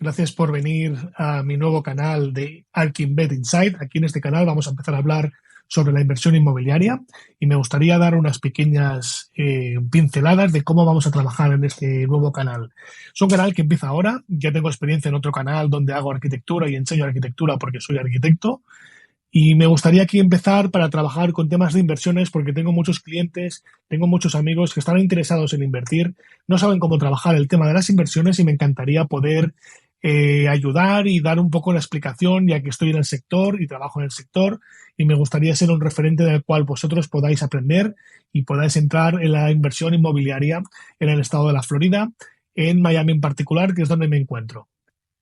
Gracias por venir a mi nuevo canal de ArkInvest Insight. Aquí en este canal vamos a empezar a hablar sobre la inversión inmobiliaria y me gustaría dar unas pequeñas pinceladas de cómo vamos a trabajar en este nuevo canal. Es un canal que empieza ahora. Ya tengo experiencia en otro canal donde hago arquitectura y enseño arquitectura porque soy arquitecto. Y me gustaría aquí empezar para trabajar con temas de inversiones porque tengo muchos clientes, tengo muchos amigos que están interesados en invertir, no saben cómo trabajar el tema de las inversiones y me encantaría poder ayudar y dar un poco la explicación, ya que estoy en el sector y trabajo en el sector y me gustaría ser un referente del cual vosotros podáis aprender y podáis entrar en la inversión inmobiliaria en el estado de la Florida, en Miami en particular, que es donde me encuentro.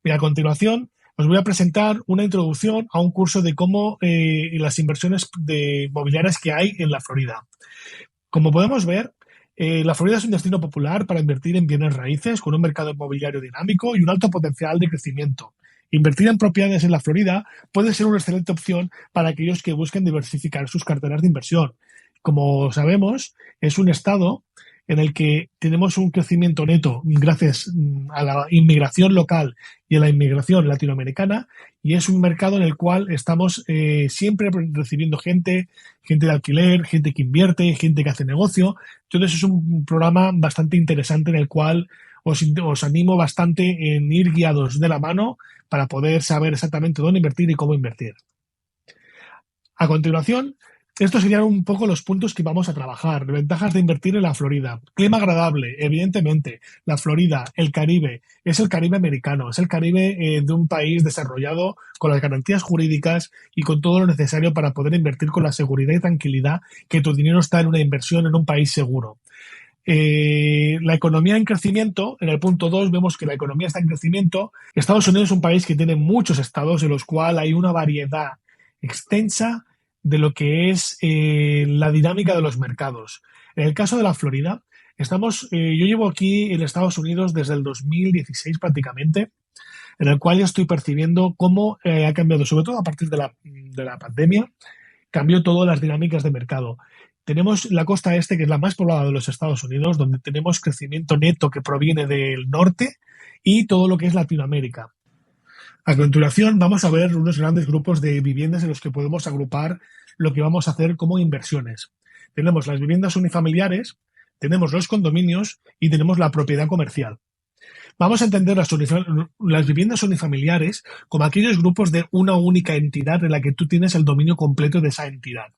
Y a continuación os voy a presentar una introducción a un curso de cómo las inversiones inmobiliarias que hay en la Florida. Como podemos ver, la Florida es un destino popular para invertir en bienes raíces con un mercado inmobiliario dinámico y un alto potencial de crecimiento. Invertir en propiedades en la Florida puede ser una excelente opción para aquellos que busquen diversificar sus carteras de inversión. Como sabemos, es un estado en el que tenemos un crecimiento neto gracias a la inmigración local y a la inmigración latinoamericana, y es un mercado en el cual estamos siempre recibiendo gente de alquiler, gente que invierte, gente que hace negocio. Entonces es un programa bastante interesante en el cual os animo bastante en ir guiados de la mano para poder saber exactamente dónde invertir y cómo invertir. A continuación, estos serían un poco los puntos que vamos a trabajar. Ventajas de invertir en la Florida. Clima agradable, evidentemente. La Florida, el Caribe, es el Caribe americano, es el Caribe de un país desarrollado con las garantías jurídicas y con todo lo necesario para poder invertir con la seguridad y tranquilidad que tu dinero está en una inversión en un país seguro. La economía en crecimiento, en el punto 2 vemos que la economía está en crecimiento. Estados Unidos es un país que tiene muchos estados en los cuales hay una variedad extensa de lo que es la dinámica de los mercados. En el caso de la Florida, yo llevo aquí en Estados Unidos desde el 2016 prácticamente, en el cual ya estoy percibiendo cómo ha cambiado, sobre todo a partir de la pandemia, cambió todas las dinámicas de mercado. Tenemos la costa este, que es la más poblada de los Estados Unidos, donde tenemos crecimiento neto que proviene del norte y todo lo que es Latinoamérica. A continuación vamos a ver unos grandes grupos de viviendas en los que podemos agrupar lo que vamos a hacer como inversiones. Tenemos las viviendas unifamiliares, tenemos los condominios y tenemos la propiedad comercial. Vamos a entender las viviendas unifamiliares como aquellos grupos de una única entidad en la que tú tienes el dominio completo de esa entidad.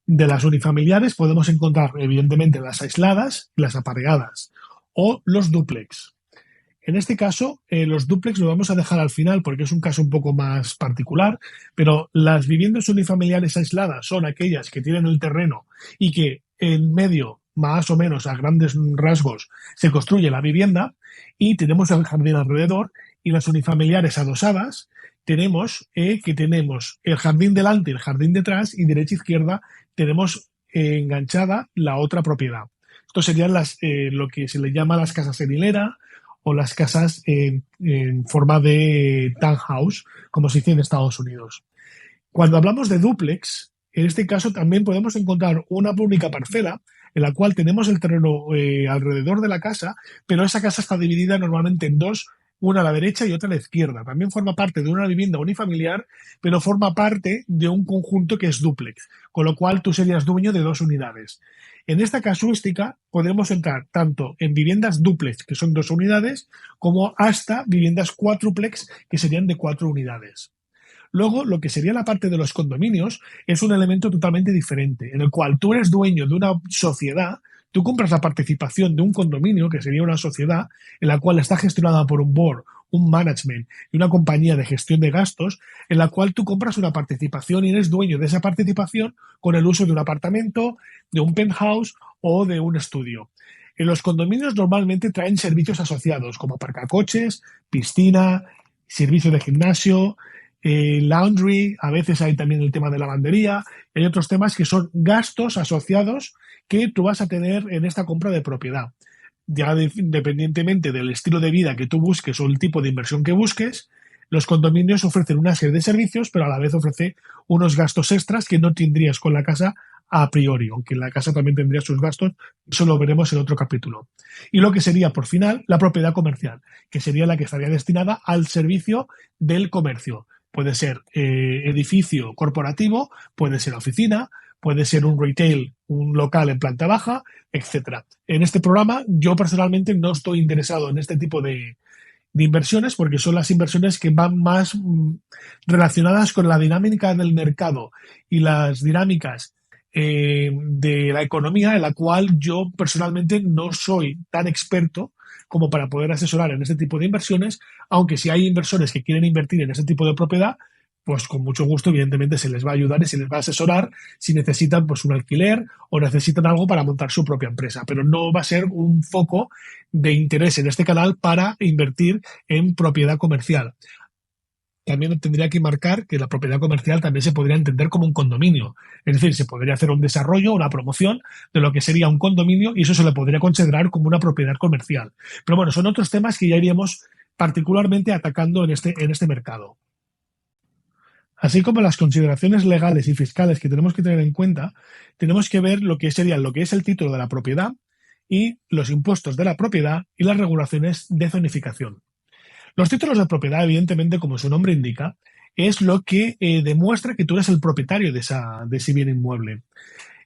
De las unifamiliares podemos encontrar evidentemente las aisladas y las apareadas o los dúplex. En este caso, los dúplex lo vamos a dejar al final porque es un caso un poco más particular, pero las viviendas unifamiliares aisladas son aquellas que tienen el terreno y que en medio, más o menos a grandes rasgos, se construye la vivienda y tenemos el jardín alrededor. Y las unifamiliares adosadas tenemos que tenemos el jardín delante y el jardín detrás, y derecha e izquierda tenemos enganchada la otra propiedad. Esto serían lo que se le llama las casas en hilera o las casas en forma de townhouse, como se dice en Estados Unidos. Cuando hablamos de dúplex, en este caso también podemos encontrar una única parcela en la cual tenemos el terreno alrededor de la casa, pero esa casa está dividida normalmente en dos, una a la derecha y otra a la izquierda. También forma parte de una vivienda unifamiliar, pero forma parte de un conjunto que es dúplex, con lo cual tú serías dueño de dos unidades. En esta casuística podemos entrar tanto en viviendas dúplex, que son dos unidades, como hasta viviendas cuádruplex, que serían de 4 unidades. Luego, lo que sería la parte de los condominios es un elemento totalmente diferente, en el cual tú eres dueño de una sociedad. Tú compras la participación de un condominio, que sería una sociedad, en la cual está gestionada por un board, un management y una compañía de gestión de gastos, en la cual tú compras una participación y eres dueño de esa participación con el uso de un apartamento, de un penthouse o de un estudio. En los condominios normalmente traen servicios asociados, como aparcacoches, piscina, servicio de gimnasio, laundry, a veces hay también el tema de lavandería, hay otros temas que son gastos asociados que tú vas a tener en esta compra de propiedad. Ya independientemente del estilo de vida que tú busques o el tipo de inversión que busques, los condominios ofrecen una serie de servicios, pero a la vez ofrece unos gastos extras que no tendrías con la casa a priori, aunque la casa también tendría sus gastos, eso lo veremos en otro capítulo. Y lo que sería, por final, la propiedad comercial, que sería la que estaría destinada al servicio del comercio. Puede ser edificio corporativo, puede ser oficina, puede ser un retail, un local en planta baja, etcétera. En este programa, yo personalmente no estoy interesado en este tipo de inversiones porque son las inversiones que van más relacionadas con la dinámica del mercado y las dinámicas de la economía, en la cual yo personalmente no soy tan experto como para poder asesorar en este tipo de inversiones, aunque si hay inversores que quieren invertir en este tipo de propiedad, pues con mucho gusto, evidentemente, se les va a ayudar y se les va a asesorar si necesitan pues un alquiler o necesitan algo para montar su propia empresa. Pero no va a ser un foco de interés en este canal para invertir en propiedad comercial. También tendría que marcar que la propiedad comercial también se podría entender como un condominio. Es decir, se podría hacer un desarrollo, una promoción de lo que sería un condominio y eso se le podría considerar como una propiedad comercial. Pero bueno, son otros temas que ya iríamos particularmente atacando en este mercado. Así como las consideraciones legales y fiscales que tenemos que tener en cuenta, tenemos que ver lo que es el título de la propiedad y los impuestos de la propiedad y las regulaciones de zonificación. Los títulos de propiedad, evidentemente, como su nombre indica, es lo que demuestra que tú eres el propietario de ese bien inmueble.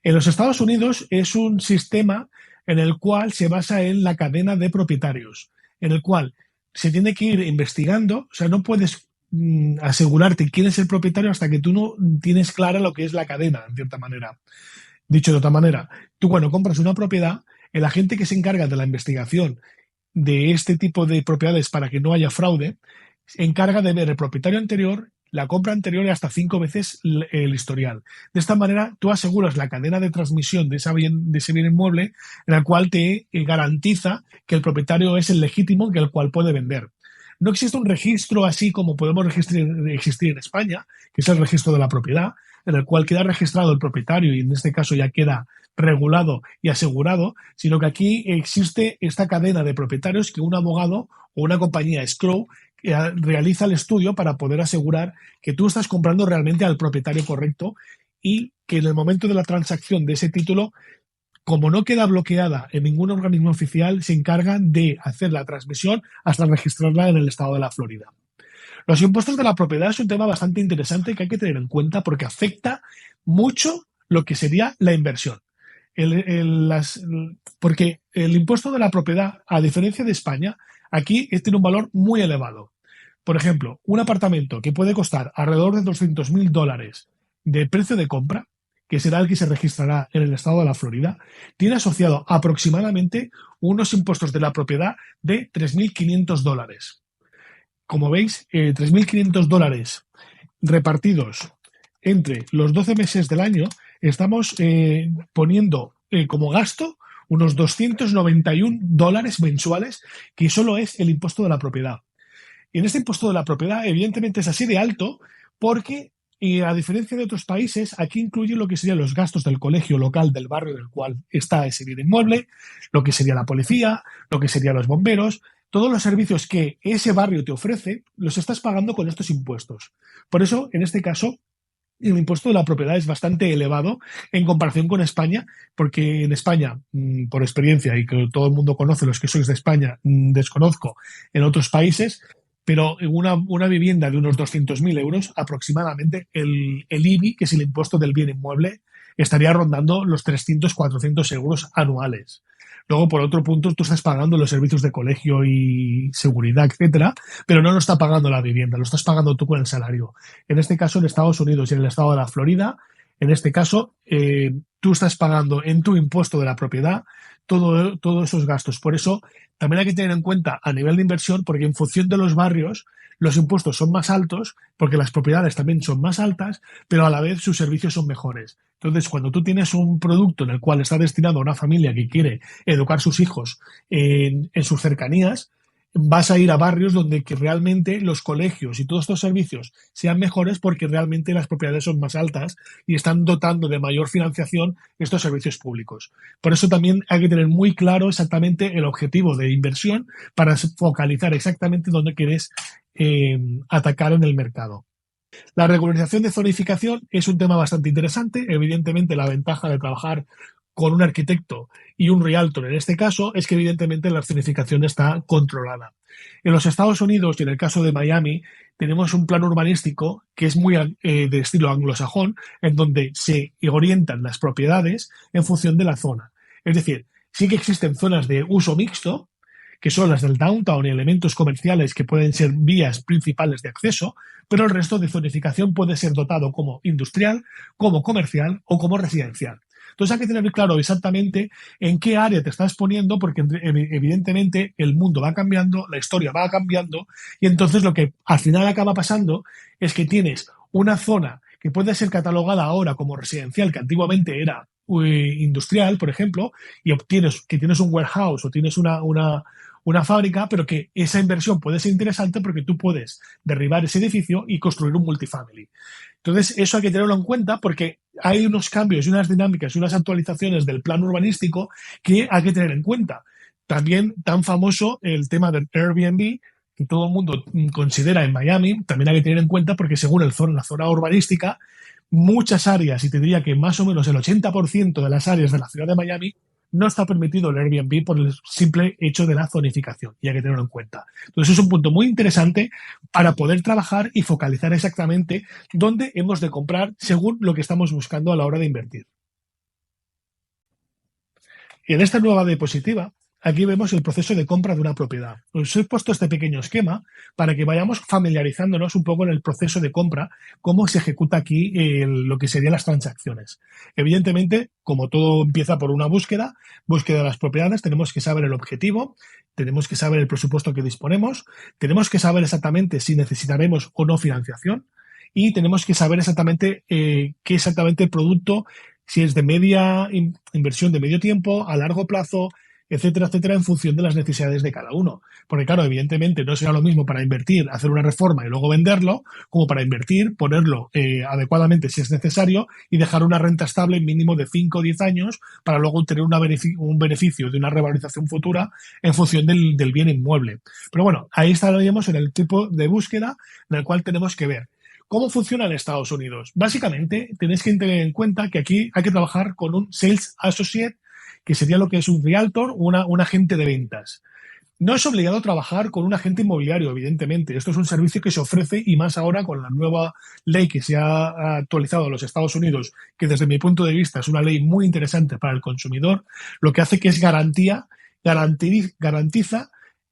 En los Estados Unidos es un sistema en el cual se basa en la cadena de propietarios, en el cual se tiene que ir investigando, o sea, no puedes asegurarte quién es el propietario hasta que tú no tienes clara lo que es la cadena, en cierta manera. Dicho de otra manera, tú cuando compras una propiedad, el agente que se encarga de la investigación de este tipo de propiedades para que no haya fraude, se encarga de ver el propietario anterior, la compra anterior y hasta 5 veces el historial. De esta manera, tú aseguras la cadena de transmisión de ese bien inmueble, en la cual te garantiza que el propietario es el legítimo que el cual puede vender. No existe un registro así como podemos existir en España, que es el registro de la propiedad, en el cual queda registrado el propietario y en este caso ya queda regulado y asegurado, sino que aquí existe esta cadena de propietarios que un abogado o una compañía escrow realiza el estudio para poder asegurar que tú estás comprando realmente al propietario correcto y que en el momento de la transacción de ese título, como no queda bloqueada en ningún organismo oficial, se encargan de hacer la transmisión hasta registrarla en el estado de la Florida. Los impuestos de la propiedad es un tema bastante interesante que hay que tener en cuenta porque afecta mucho lo que sería la inversión. Porque el impuesto de la propiedad, a diferencia de España, aquí tiene un valor muy elevado. Por ejemplo, un apartamento que puede costar alrededor de $200,000 de precio de compra, que será el que se registrará en el estado de la Florida, tiene asociado aproximadamente unos impuestos de la propiedad de $3,500. Como veis, $3,500 repartidos entre los 12 meses del año, estamos poniendo como gasto unos $291 mensuales, que solo es el impuesto de la propiedad. Y en este impuesto de la propiedad, evidentemente, es así de alto porque, a diferencia de otros países, aquí incluye lo que serían los gastos del colegio local del barrio en el cual está ese bien inmueble, lo que sería la policía, lo que serían los bomberos. Todos los servicios que ese barrio te ofrece los estás pagando con estos impuestos. Por eso, en este caso, el impuesto de la propiedad es bastante elevado en comparación con España, porque en España, por experiencia y que todo el mundo conoce, los que sois de España, desconozco en otros países, pero en una vivienda de unos 200.000 euros, aproximadamente el IBI, que es el impuesto del bien inmueble, estaría rondando los 300, 400 euros anuales. Luego, por otro punto, tú estás pagando los servicios de colegio y seguridad, etcétera, pero no lo está pagando la vivienda, lo estás pagando tú con el salario. En este caso, en Estados Unidos y en el estado de la Florida, en este caso, tú estás pagando en tu impuesto de la propiedad todos esos gastos. Por eso, también hay que tener en cuenta a nivel de inversión, porque en función de los barrios, los impuestos son más altos, porque las propiedades también son más altas, pero a la vez sus servicios son mejores. Entonces, cuando tú tienes un producto en el cual está destinado a una familia que quiere educar a sus hijos en sus cercanías, vas a ir a barrios donde que realmente los colegios y todos estos servicios sean mejores porque realmente las propiedades son más altas y están dotando de mayor financiación estos servicios públicos. Por eso también hay que tener muy claro exactamente el objetivo de inversión para focalizar exactamente dónde quieres atacar en el mercado. La regularización de zonificación es un tema bastante interesante. Evidentemente, la ventaja de trabajar con un arquitecto y un realtor en este caso es que evidentemente la zonificación está controlada. En los Estados Unidos y en el caso de Miami tenemos un plan urbanístico que es muy de estilo anglosajón, en donde se orientan las propiedades en función de la zona. Es decir, sí que existen zonas de uso mixto, que son las del downtown y elementos comerciales que pueden ser vías principales de acceso, pero el resto de zonificación puede ser dotado como industrial, como comercial o como residencial. Entonces hay que tener claro exactamente en qué área te estás poniendo, porque evidentemente el mundo va cambiando, la historia va cambiando, y entonces lo que al final acaba pasando es que tienes una zona que puede ser catalogada ahora como residencial, que antiguamente era industrial, por ejemplo, y obtienes que tienes un warehouse o tienes una fábrica, pero que esa inversión puede ser interesante porque tú puedes derribar ese edificio y construir un multifamily. Entonces, eso hay que tenerlo en cuenta porque hay unos cambios y unas dinámicas y unas actualizaciones del plan urbanístico que hay que tener en cuenta. También tan famoso el tema del Airbnb, que todo el mundo considera en Miami, también hay que tener en cuenta porque según la zona urbanística, muchas áreas, y te diría que más o menos el 80% de las áreas de la ciudad de Miami no está permitido el Airbnb por el simple hecho de la zonificación, y hay que tenerlo en cuenta. Entonces es un punto muy interesante para poder trabajar y focalizar exactamente dónde hemos de comprar según lo que estamos buscando a la hora de invertir. Y en esta nueva diapositiva, aquí vemos el proceso de compra de una propiedad. Os he puesto este pequeño esquema para que vayamos familiarizándonos un poco en el proceso de compra, cómo se ejecuta aquí lo que serían las transacciones. Evidentemente, como todo empieza por una búsqueda de las propiedades, tenemos que saber el objetivo, tenemos que saber el presupuesto que disponemos, tenemos que saber exactamente si necesitaremos o no financiación y tenemos que saber exactamente qué exactamente el producto, si es de inversión de medio tiempo, a largo plazo, etcétera, etcétera, en función de las necesidades de cada uno. Porque claro, evidentemente no será lo mismo para invertir, hacer una reforma y luego venderlo, como para invertir, ponerlo adecuadamente si es necesario y dejar una renta estable mínimo de 5 o 10 años para luego tener un beneficio de una revalorización futura en función del bien inmueble. Pero bueno, ahí estaríamos en el tipo de búsqueda en el cual tenemos que ver. ¿Cómo funciona en Estados Unidos? Básicamente, tenéis que tener en cuenta que aquí hay que trabajar con un Sales Associate, que sería lo que es un realtor, un agente de ventas. No es obligado a trabajar con un agente inmobiliario, evidentemente. Esto es un servicio que se ofrece y más ahora con la nueva ley que se ha actualizado en los Estados Unidos, que desde mi punto de vista es una ley muy interesante para el consumidor, lo que hace que es garantiza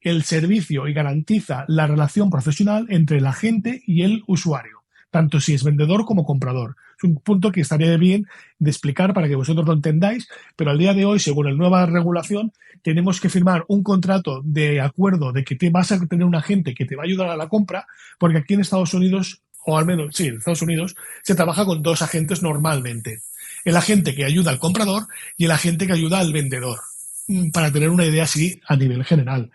el servicio y garantiza la relación profesional entre el agente y el usuario, tanto si es vendedor como comprador. Es un punto que estaría bien de explicar para que vosotros lo entendáis, pero al día de hoy, según la nueva regulación, tenemos que firmar un contrato de acuerdo de que te vas a tener un agente que te va a ayudar a la compra, porque aquí en Estados Unidos, o al menos sí, en Estados Unidos, se trabaja con dos agentes normalmente. El agente que ayuda al comprador y el agente que ayuda al vendedor, para tener una idea así a nivel general.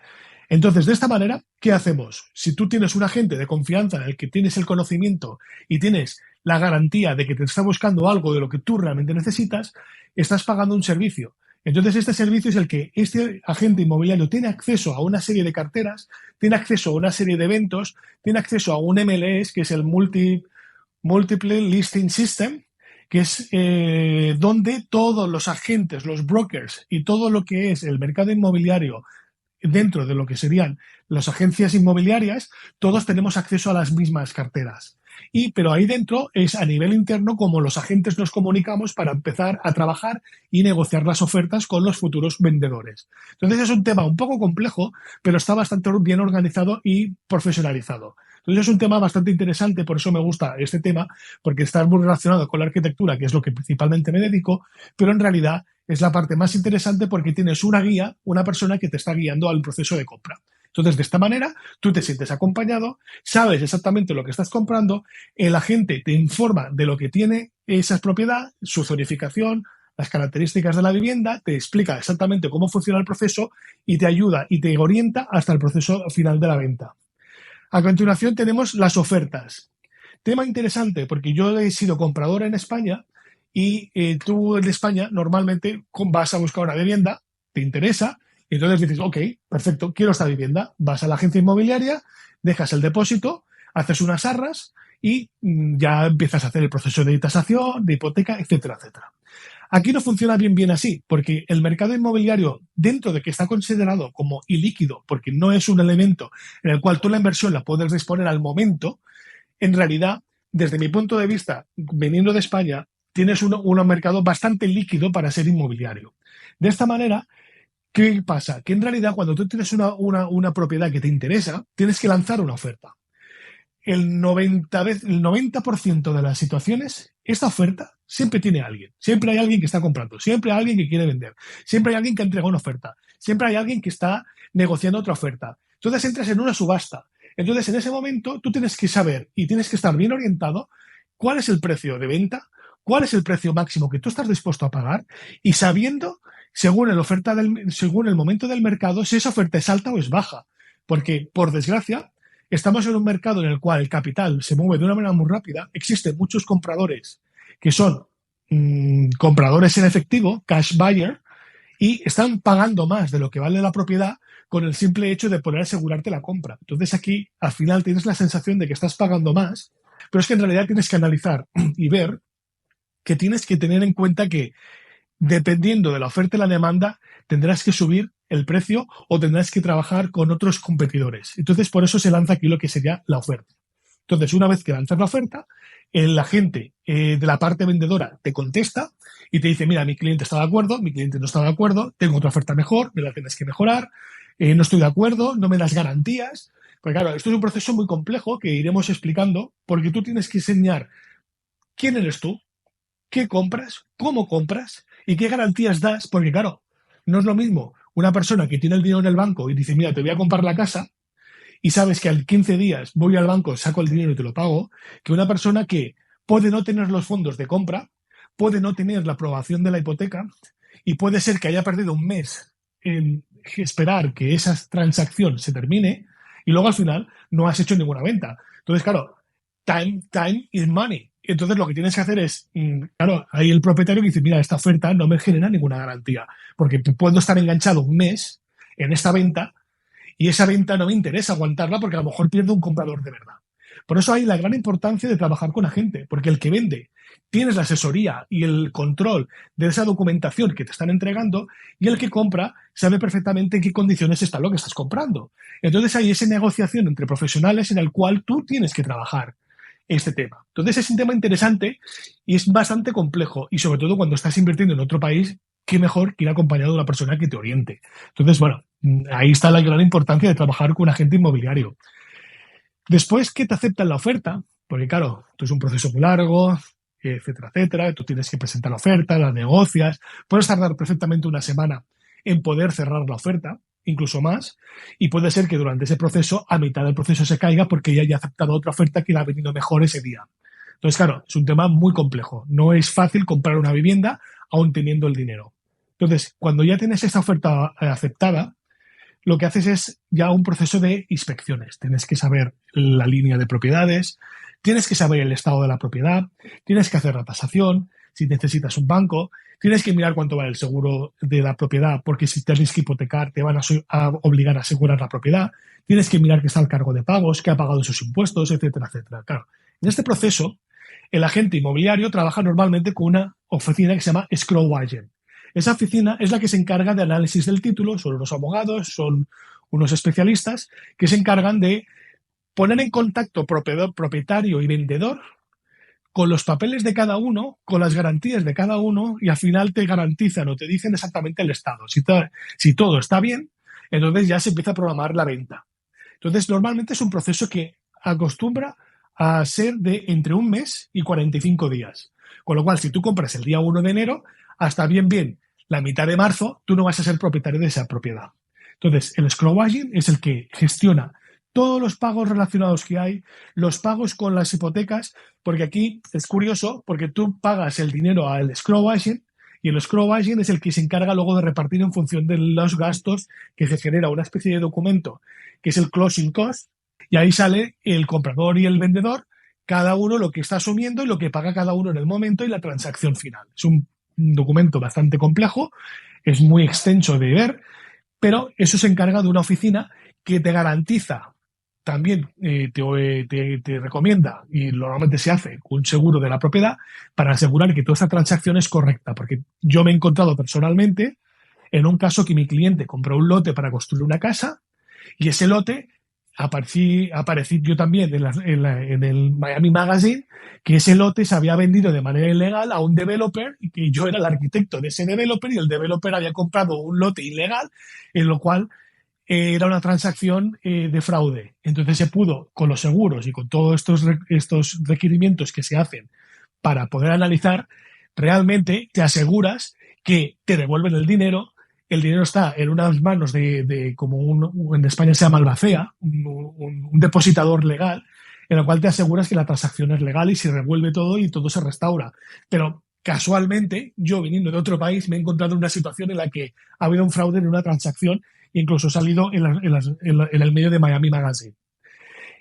Entonces, de esta manera, ¿qué hacemos? Si tú tienes un agente de confianza en el que tienes el conocimiento y tienes la garantía de que te está buscando algo de lo que tú realmente necesitas, estás pagando un servicio. Entonces, este servicio es el que este agente inmobiliario tiene acceso a una serie de carteras, tiene acceso a una serie de eventos, tiene acceso a un MLS, que es el Multiple Listing System, que es donde todos los agentes, los brokers y todo lo que es el mercado inmobiliario dentro de lo que serían las agencias inmobiliarias, todos tenemos acceso a las mismas carteras. Pero ahí dentro es a nivel interno como los agentes nos comunicamos para empezar a trabajar y negociar las ofertas con los futuros vendedores. Entonces es un tema un poco complejo, pero está bastante bien organizado y profesionalizado. Entonces es un tema bastante interesante, por eso me gusta este tema, porque está muy relacionado con la arquitectura, que es lo que principalmente me dedico, pero en realidad es la parte más interesante porque tienes una guía, una persona que te está guiando al proceso de compra. Entonces, de esta manera, tú te sientes acompañado, sabes exactamente lo que estás comprando, el agente te informa de lo que tiene esa propiedad, su zonificación, las características de la vivienda, te explica exactamente cómo funciona el proceso y te ayuda y te orienta hasta el proceso final de la venta. A continuación tenemos las ofertas. Tema interesante, porque yo he sido comprador en España y tú en España normalmente vas a buscar una vivienda, te interesa, y entonces dices, ok, perfecto, quiero esta vivienda. Vas a la agencia inmobiliaria, dejas el depósito, haces unas arras y ya empiezas a hacer el proceso de tasación, de hipoteca, etcétera, etcétera. Aquí no funciona bien así, porque el mercado inmobiliario, dentro de que está considerado como ilíquido, porque no es un elemento en el cual tú la inversión la puedes disponer al momento, en realidad, desde mi punto de vista, veniendo de España, tienes un mercado bastante líquido para ser inmobiliario. De esta manera, ¿qué pasa? Que en realidad cuando tú tienes una propiedad que te interesa, tienes que lanzar una oferta. El 90% de las situaciones, esta oferta siempre tiene a alguien. Siempre hay alguien que está comprando, siempre hay alguien que quiere vender, siempre hay alguien que ha entregado una oferta, siempre hay alguien que está negociando otra oferta. Entonces entras en una subasta. Entonces en ese momento tú tienes que saber y tienes que estar bien orientado cuál es el precio de venta, cuál es el precio máximo que tú estás dispuesto a pagar y sabiendo, según el momento del mercado, si esa oferta es alta o es baja. Porque, por desgracia, estamos en un mercado en el cual el capital se mueve de una manera muy rápida. Existen muchos compradores que son compradores en efectivo, cash buyer, y están pagando más de lo que vale la propiedad con el simple hecho de poder asegurarte la compra. Entonces aquí al final tienes la sensación de que estás pagando más, pero es que en realidad tienes que analizar y ver que tienes que tener en cuenta que dependiendo de la oferta y la demanda, tendrás que subir el precio o tendrás que trabajar con otros competidores. Entonces, por eso se lanza aquí lo que sería la oferta. Entonces, una vez que lanzas la oferta, el agente de la parte vendedora te contesta y te dice, mira, mi cliente está de acuerdo, mi cliente no está de acuerdo, tengo otra oferta mejor, me la tienes que mejorar, no estoy de acuerdo, no me das garantías. Porque claro, esto es un proceso muy complejo que iremos explicando porque tú tienes que enseñar quién eres tú, qué compras, cómo compras y qué garantías das, porque claro, no es lo mismo una persona que tiene el dinero en el banco y dice, mira, te voy a comprar la casa y sabes que al 15 días voy al banco, saco el dinero y te lo pago, que una persona que puede no tener los fondos de compra, puede no tener la aprobación de la hipoteca y puede ser que haya perdido un mes en esperar que esa transacción se termine y luego al final no has hecho ninguna venta. Entonces, claro, time is money. Entonces lo que tienes que hacer es, claro, ahí el propietario dice, mira, esta oferta no me genera ninguna garantía, porque puedo estar enganchado un mes en esta venta y esa venta no me interesa aguantarla porque a lo mejor pierdo un comprador de verdad. Por eso hay la gran importancia de trabajar con agente, porque el que vende tienes la asesoría y el control de esa documentación que te están entregando y el que compra sabe perfectamente en qué condiciones está lo que estás comprando. Entonces hay esa negociación entre profesionales en el cual tú tienes que trabajar este tema. Entonces es un tema interesante y es bastante complejo y sobre todo cuando estás invirtiendo en otro país, qué mejor que ir acompañado de una persona que te oriente. Entonces, bueno, ahí está la gran importancia de trabajar con un agente inmobiliario. Después que te aceptan la oferta, porque claro, esto es un proceso muy largo, etcétera, etcétera, tú tienes que presentar la oferta, la negocias, puedes tardar perfectamente una semana en poder cerrar la oferta, incluso más, y puede ser que durante ese proceso, a mitad del proceso se caiga porque ya haya aceptado otra oferta que le ha venido mejor ese día. Entonces, claro, es un tema muy complejo. No es fácil comprar una vivienda aún teniendo el dinero. Entonces, cuando ya tienes esa oferta aceptada, lo que haces es ya un proceso de inspecciones. Tienes que saber la línea de propiedades, tienes que saber el estado de la propiedad, tienes que hacer la tasación, si necesitas un banco, tienes que mirar cuánto vale el seguro de la propiedad, porque si tienes que hipotecar te van a obligar a asegurar la propiedad, tienes que mirar que está el cargo de pagos, que ha pagado sus impuestos, etcétera, etcétera. Claro, en este proceso, el agente inmobiliario trabaja normalmente con una oficina que se llama escrow agent. Esa oficina es la que se encarga de análisis del título, son unos abogados, son unos especialistas que se encargan de poner en contacto propietario y vendedor con los papeles de cada uno, con las garantías de cada uno y al final te garantizan o te dicen exactamente el estado. Si todo está bien, entonces ya se empieza a programar la venta. Entonces, normalmente es un proceso que acostumbra a ser de entre un mes y 45 días. Con lo cual, si tú compras el día 1 de enero, hasta bien, la mitad de marzo, tú no vas a ser propietario de esa propiedad. Entonces, el escrow agent es el que gestiona todos los pagos relacionados que hay, los pagos con las hipotecas, porque aquí es curioso, porque tú pagas el dinero al escrow agent y el escrow agent es el que se encarga luego de repartir en función de los gastos que se genera una especie de documento que es el closing cost, y ahí sale el comprador y el vendedor, cada uno lo que está asumiendo y lo que paga cada uno en el momento y la transacción final. Es un documento bastante complejo, es muy extenso de ver, pero eso se encarga de una oficina que te garantiza también te recomienda, y normalmente se hace, un seguro de la propiedad para asegurar que toda esta transacción es correcta, porque yo me he encontrado personalmente en un caso que mi cliente compró un lote para construir una casa y ese lote aparecí yo también en el Miami Magazine, que ese lote se había vendido de manera ilegal a un developer y que yo era el arquitecto de ese developer y el developer había comprado un lote ilegal, en lo cual era una transacción de fraude. Entonces se pudo, con los seguros y con todos estos requerimientos que se hacen para poder analizar, realmente te aseguras que te devuelven el dinero está en unas manos como en España se llama albacea, un depositador legal, en el cual te aseguras que la transacción es legal y se revuelve todo y todo se restaura. Pero casualmente, yo viniendo de otro país, me he encontrado en una situación en la que ha habido un fraude en una transacción e incluso ha salido en el medio de Miami Magazine.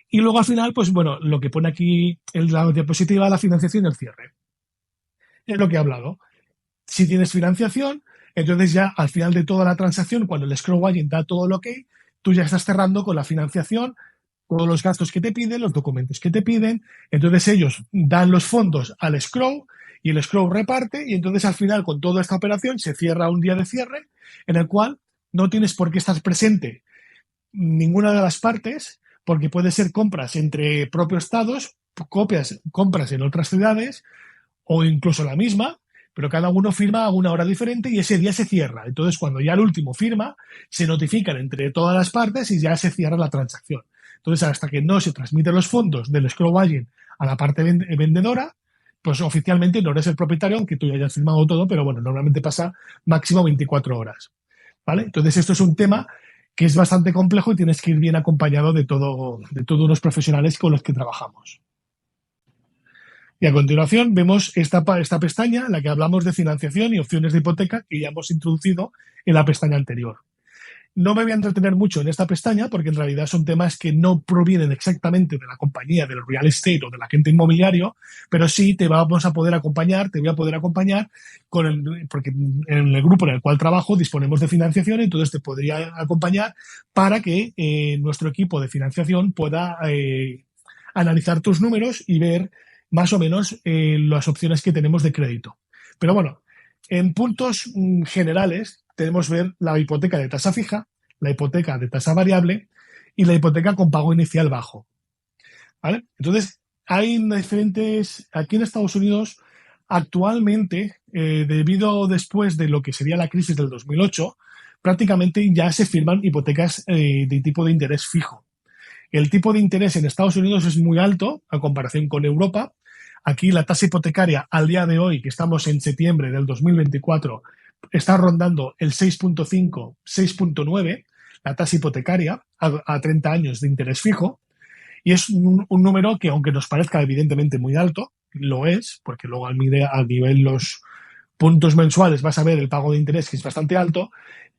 Y luego al final, pues bueno, lo que pone aquí en la diapositiva, la financiación y el cierre. Es lo que he hablado. Si tienes financiación, entonces ya al final de toda la transacción, cuando el escrow agent da todo lo que tú ya estás cerrando con la financiación, todos los gastos que te piden, los documentos que te piden. Entonces ellos dan los fondos al escrow y el escrow reparte y entonces al final con toda esta operación se cierra un día de cierre en el cual no tienes por qué estar presente ninguna de las partes porque puede ser compras entre propios estados, compras en otras ciudades o incluso la misma, pero cada uno firma a una hora diferente y ese día se cierra. Entonces, cuando ya el último firma, se notifican entre todas las partes y ya se cierra la transacción. Entonces, hasta que no se transmiten los fondos del escrow agent a la parte vendedora, pues oficialmente no eres el propietario, aunque tú ya hayas firmado todo, pero bueno, normalmente pasa máximo 24 horas. ¿Vale? Entonces, esto es un tema que es bastante complejo y tienes que ir bien acompañado de todos unos profesionales con los que trabajamos. Y a continuación vemos esta pestaña en la que hablamos de financiación y opciones de hipoteca que ya hemos introducido en la pestaña anterior. No me voy a entretener mucho en esta pestaña porque en realidad son temas que no provienen exactamente de la compañía, del real estate o del agente inmobiliario, pero sí te voy a poder acompañar porque en el grupo en el cual trabajo disponemos de financiación, entonces te podría acompañar para que nuestro equipo de financiación pueda analizar tus números y ver más o menos las opciones que tenemos de crédito. Pero bueno, en puntos generales tenemos ver la hipoteca de tasa fija, la hipoteca de tasa variable y la hipoteca con pago inicial bajo. ¿Vale? Entonces, hay diferentes, aquí en Estados Unidos, actualmente, debido después de lo que sería la crisis del 2008, prácticamente ya se firman hipotecas de tipo de interés fijo. El tipo de interés en Estados Unidos es muy alto a comparación con Europa. Aquí la tasa hipotecaria al día de hoy, que estamos en septiembre del 2024, está rondando el 6.5, 6.9, la tasa hipotecaria a 30 años de interés fijo. Y es un número que, aunque nos parezca evidentemente muy alto, lo es, porque luego al nivel los puntos mensuales vas a ver el pago de interés que es bastante alto.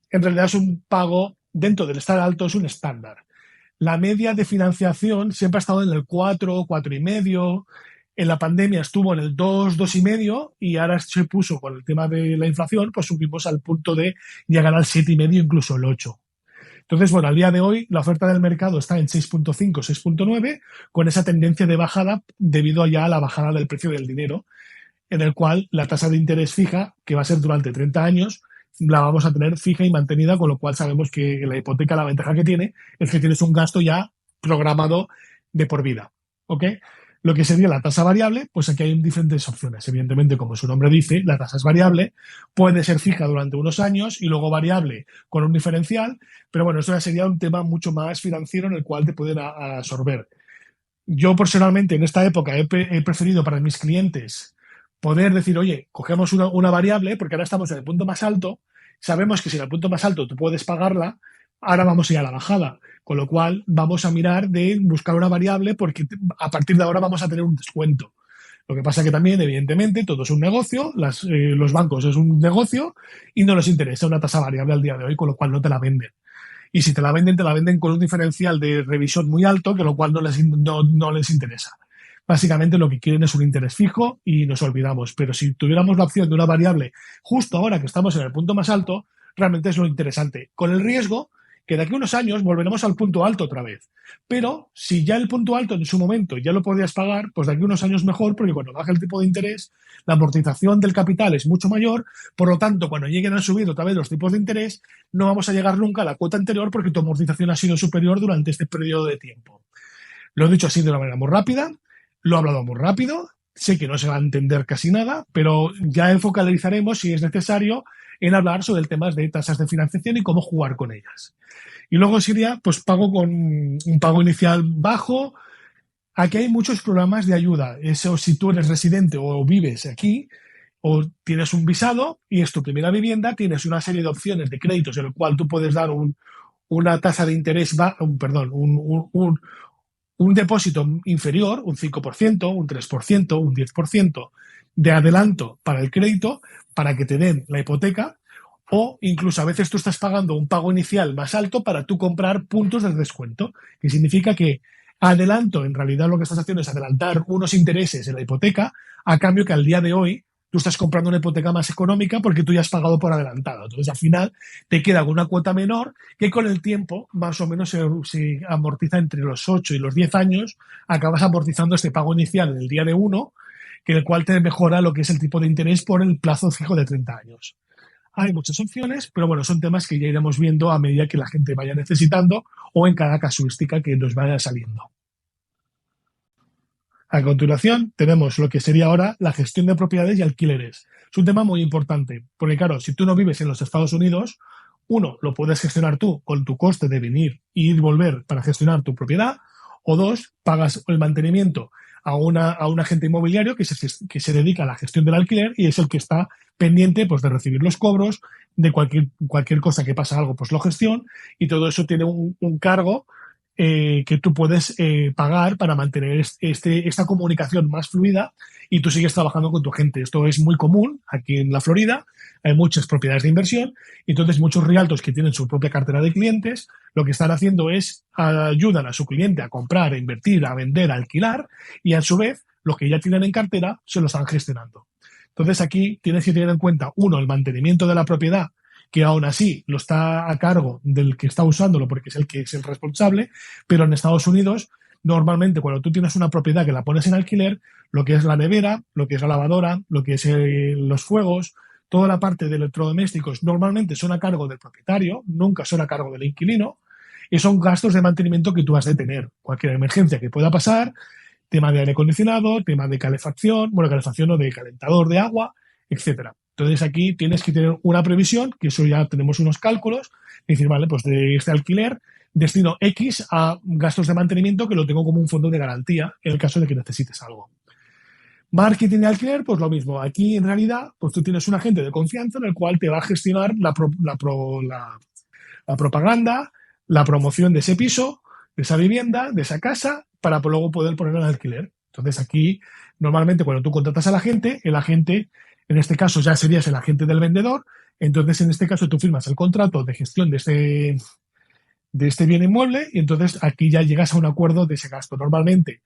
En realidad es un pago, dentro del estar alto, es un estándar. La media de financiación siempre ha estado en el 4, 4,5. En la pandemia estuvo en el 2, 2,5 y ahora se puso con el tema de la inflación, pues subimos al punto de llegar al 7,5, incluso el 8. Entonces, bueno, al día de hoy la oferta del mercado está en 6.5, 6.9, con esa tendencia de bajada debido ya a la bajada del precio del dinero, en el cual la tasa de interés fija, que va a ser durante 30 años, la vamos a tener fija y mantenida, con lo cual sabemos que la hipoteca, la ventaja que tiene es que tienes un gasto ya programado de por vida. ¿Ok? Lo que sería la tasa variable, pues aquí hay diferentes opciones. Evidentemente, como su nombre dice, la tasa es variable, puede ser fija durante unos años y luego variable con un diferencial, pero bueno, eso ya sería un tema mucho más financiero en el cual te pueden absorber. Yo personalmente en esta época he preferido para mis clientes poder decir, oye, cogemos una variable porque ahora estamos en el punto más alto, sabemos que si en el punto más alto tú puedes pagarla, ahora vamos a ir a la bajada, con lo cual vamos a mirar de buscar una variable porque a partir de ahora vamos a tener un descuento. Lo que pasa que también, evidentemente, todo es un negocio, los bancos es un negocio y no les interesa una tasa variable al día de hoy, con lo cual no te la venden. Y si te la venden con un diferencial de revisión muy alto, que lo cual no les interesa. Básicamente lo que quieren es un interés fijo y nos olvidamos. Pero si tuviéramos la opción de una variable justo ahora que estamos en el punto más alto, realmente es lo interesante. Con el riesgo que de aquí a unos años volveremos al punto alto otra vez. Pero si ya el punto alto en su momento ya lo podías pagar, pues de aquí a unos años mejor, porque cuando baja el tipo de interés, la amortización del capital es mucho mayor, por lo tanto, cuando lleguen a subir otra vez los tipos de interés, no vamos a llegar nunca a la cuota anterior porque tu amortización ha sido superior durante este periodo de tiempo. Lo he dicho así de una manera muy rápida, lo he hablado muy rápido, sé que no se va a entender casi nada, pero ya focalizaremos, si es necesario, en hablar sobre el tema de tasas de financiación y cómo jugar con ellas. Y luego sería, pues, pago con un pago inicial bajo. Aquí hay muchos programas de ayuda. Eso, si tú eres residente o vives aquí, o tienes un visado y es tu primera vivienda, tienes una serie de opciones de créditos en el cual tú puedes dar una tasa de interés, un depósito inferior, un 5%, un 3%, un 10% de adelanto para el crédito, para que te den la hipoteca, o incluso a veces tú estás pagando un pago inicial más alto para tú comprar puntos de descuento, que significa que adelanto, en realidad lo que estás haciendo es adelantar unos intereses en la hipoteca, a cambio que al día de hoy tú estás comprando una hipoteca más económica porque tú ya has pagado por adelantado. Entonces, al final, te queda una cuota menor que con el tiempo, más o menos, se amortiza entre los 8 y los 10 años, acabas amortizando este pago inicial en el día de uno, que el cual te mejora lo que es el tipo de interés por el plazo fijo de 30 años. Hay muchas opciones, pero bueno, son temas que ya iremos viendo a medida que la gente vaya necesitando o en cada casuística que nos vaya saliendo. A continuación, tenemos lo que sería ahora la gestión de propiedades y alquileres. Es un tema muy importante, porque claro, si tú no vives en los Estados Unidos, uno, lo puedes gestionar tú con tu coste de venir y ir y volver para gestionar tu propiedad, o dos, pagas el mantenimiento a un agente inmobiliario que se dedica a la gestión del alquiler y es el que está pendiente, pues, de recibir los cobros, de cualquier cosa que pasa algo, pues lo gestiona, y todo eso tiene un cargo que tú puedes pagar para mantener esta comunicación más fluida y tú sigues trabajando con tu gente. Esto es muy común aquí en la Florida. Hay muchas propiedades de inversión y entonces muchos realtors que tienen su propia cartera de clientes lo que están haciendo es ayudan a su cliente a comprar, a invertir, a vender, a alquilar y a su vez lo que ya tienen en cartera se lo están gestionando. Entonces aquí tienes que tener en cuenta, uno, el mantenimiento de la propiedad, que aún así lo está a cargo del que está usándolo porque es el que es el responsable, pero en Estados Unidos, normalmente cuando tú tienes una propiedad que la pones en alquiler, lo que es la nevera, lo que es la lavadora, lo que es los fuegos, toda la parte de electrodomésticos, normalmente son a cargo del propietario, nunca son a cargo del inquilino, y son gastos de mantenimiento que tú has de tener. Cualquier emergencia que pueda pasar, tema de aire acondicionado, tema de calefacción, bueno, calefacción o de calentador de agua, etcétera. Entonces aquí tienes que tener una previsión, que eso ya tenemos unos cálculos, y decir, vale, pues de este alquiler destino X a gastos de mantenimiento que lo tengo como un fondo de garantía en el caso de que necesites algo. Marketing de alquiler, pues lo mismo. Aquí en realidad, pues tú tienes un agente de confianza en el cual te va a gestionar la propaganda, la promoción de ese piso, de esa vivienda, de esa casa, para luego poder poner en alquiler. Entonces aquí, normalmente cuando tú contratas al agente, el agente, en este caso ya serías el agente del vendedor, entonces en este caso tú firmas el contrato de gestión de este bien inmueble y entonces aquí ya llegas a un acuerdo de ese gasto. Normalmente,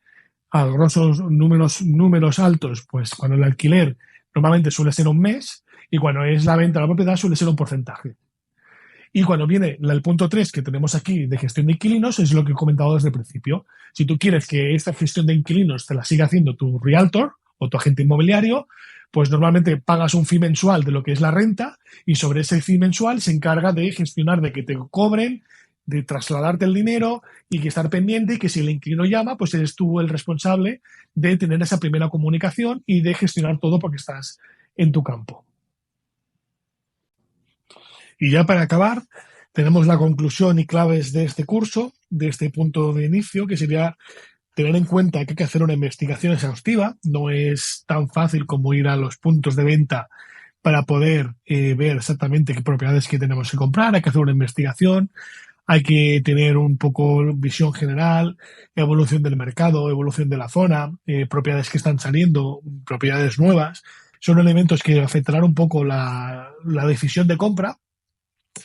a grosos números altos, pues cuando el alquiler normalmente suele ser un mes y cuando es la venta de la propiedad suele ser un porcentaje. Y cuando viene el punto 3 que tenemos aquí de gestión de inquilinos, es lo que he comentado desde el principio. Si tú quieres que esta gestión de inquilinos te la siga haciendo tu realtor o tu agente inmobiliario, pues normalmente pagas un fee mensual de lo que es la renta y sobre ese fee mensual se encarga de gestionar, de que te cobren, de trasladarte el dinero y que estar pendiente y que si el inquilino llama, pues eres tú el responsable de tener esa primera comunicación y de gestionar todo porque estás en tu campo. Y ya para acabar, tenemos la conclusión y claves de este curso, de este punto de inicio, que sería tener en cuenta que hay que hacer una investigación exhaustiva. No es tan fácil como ir a los puntos de venta para poder ver exactamente qué propiedades que tenemos que comprar. Hay que hacer una investigación, hay que tener un poco visión general, evolución del mercado, evolución de la zona, propiedades que están saliendo, propiedades nuevas. Son elementos que afectarán un poco la decisión de compra.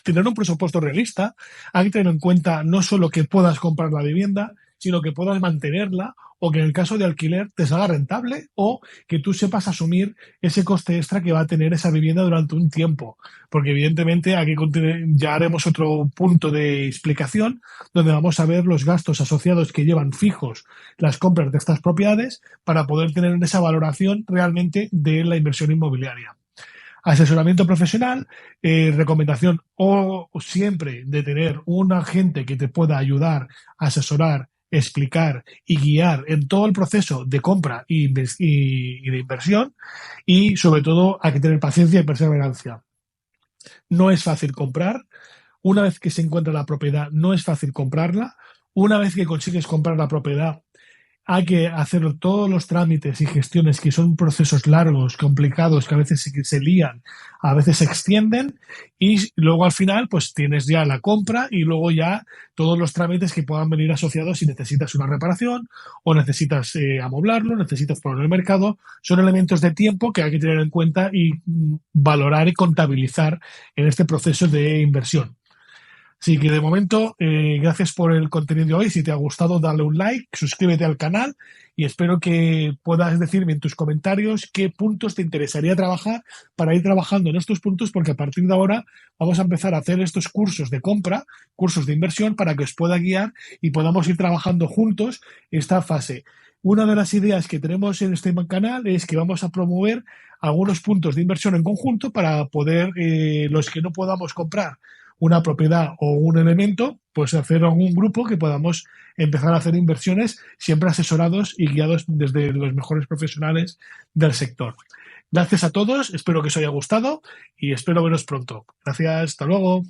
Tener un presupuesto realista, hay que tener en cuenta no solo que puedas comprar la vivienda, sino que puedas mantenerla o que en el caso de alquiler te salga rentable o que tú sepas asumir ese coste extra que va a tener esa vivienda durante un tiempo. Porque evidentemente aquí ya haremos otro punto de explicación donde vamos a ver los gastos asociados que llevan fijos las compras de estas propiedades para poder tener esa valoración realmente de la inversión inmobiliaria. Asesoramiento profesional, recomendación o siempre de tener un agente que te pueda ayudar, asesorar, explicar y guiar en todo el proceso de compra y de inversión, y sobre todo hay que tener paciencia y perseverancia. No es fácil comprar. Una vez que se encuentra la propiedad, no es fácil comprarla. Una vez que consigues comprar la propiedad, hay que hacer todos los trámites y gestiones que son procesos largos, complicados, que a veces se lían, a veces se extienden, y luego al final pues tienes ya la compra y luego ya todos los trámites que puedan venir asociados si necesitas una reparación o necesitas amoblarlo, necesitas ponerlo en el mercado. Son elementos de tiempo que hay que tener en cuenta y valorar y contabilizar en este proceso de inversión. Así que de momento, gracias por el contenido de hoy. Si te ha gustado, dale un like, suscríbete al canal y espero que puedas decirme en tus comentarios qué puntos te interesaría trabajar para ir trabajando en estos puntos, porque a partir de ahora vamos a empezar a hacer estos cursos de compra, cursos de inversión, para que os pueda guiar y podamos ir trabajando juntos esta fase. Una de las ideas que tenemos en este canal es que vamos a promover algunos puntos de inversión en conjunto para poder, los que no podamos comprar una propiedad o un elemento, pues hacer algún grupo que podamos empezar a hacer inversiones siempre asesorados y guiados desde los mejores profesionales del sector. Gracias a todos, espero que os haya gustado y espero veros pronto. Gracias, hasta luego.